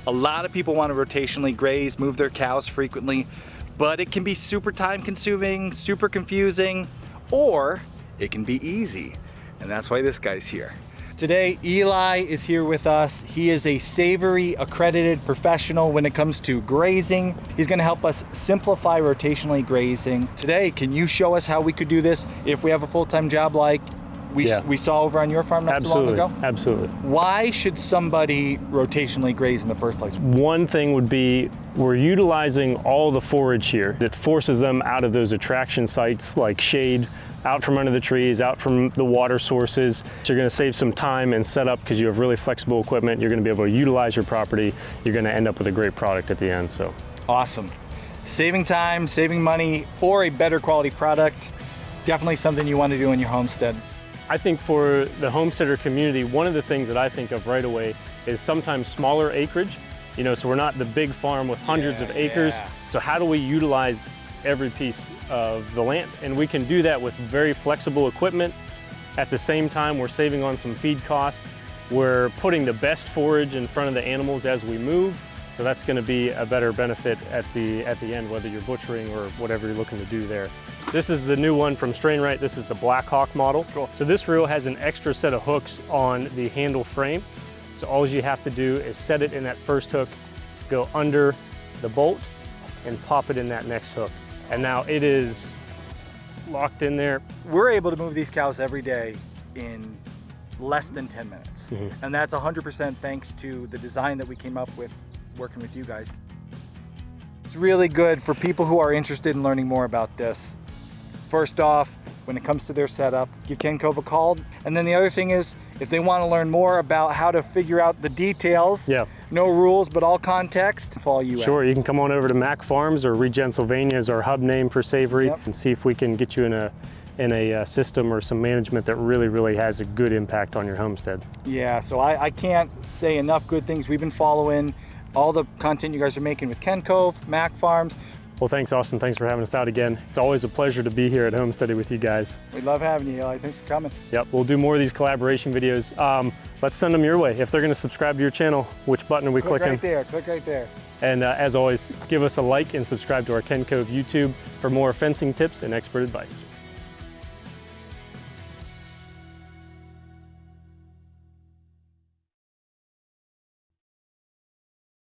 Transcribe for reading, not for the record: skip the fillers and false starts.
A lot of people want to rotationally graze, move their cows frequently, but it can be super time consuming, super confusing, or it can be easy. And that's why this guy's here. Today, Eli is here with us. He is a Savory accredited professional when it comes to grazing. He's gonna help us simplify rotationally grazing. Today, can you show us how we could do this if we have a full-time job like we saw over on your farm not too long ago? Absolutely. Why should somebody rotationally graze in the first place? One thing would be we're utilizing all the forage here. It forces them out of those attraction sites like shade, out from under the trees, out from the water sources. So you're gonna save some time and setup because you have really flexible equipment. You're gonna be able to utilize your property. You're gonna end up with a great product at the end, so. Awesome. Saving time, saving money for a better quality product. Definitely something you wanna do in your homestead. I think for the homesteader community, one of the things that I think of right away is sometimes smaller acreage. You know, so we're not the big farm with hundreds of acres. So how do we utilize every piece of the land? And we can do that with very flexible equipment. At the same time, we're saving on some feed costs. We're putting the best forage in front of the animals as we move. So that's gonna be a better benefit at the end, whether you're butchering or whatever you're looking to do there. This is the new one from Strain Right. This is the Blackhawk model. Cool. So this reel has an extra set of hooks on the handle frame. So all you have to do is set it in that first hook, go under the bolt, and pop it in that next hook. And now it is locked in there. We're able to move these cows every day in less than 10 minutes. And that's 100% thanks to the design that we came up with working with you guys. It's really good for people who are interested in learning more about this. First off, when it comes to their setup, give Kencove a call. And then the other thing is, if they want to learn more about how to figure out the details, no rules, but all context, follow you. Sure, you can come on over to Mac Farms, or Regentsylvania is our hub name for Savory, and see if we can get you in a system or some management that really has a good impact on your homestead. Yeah, so I can't say enough good things. We've been following all the content you guys are making with Kencove, Mac Farms. Well, thanks, Austin. Thanks for having us out again. It's always a pleasure to be here at Homesteady with you guys. We love having you, Eli. Thanks for coming. Yep, we'll do more of these collaboration videos. Let's send them your way. If they're going to subscribe to your channel, which button are we clicking? Right there, click right there. And as always, give us a like and subscribe to our Kencove YouTube for more fencing tips and expert advice.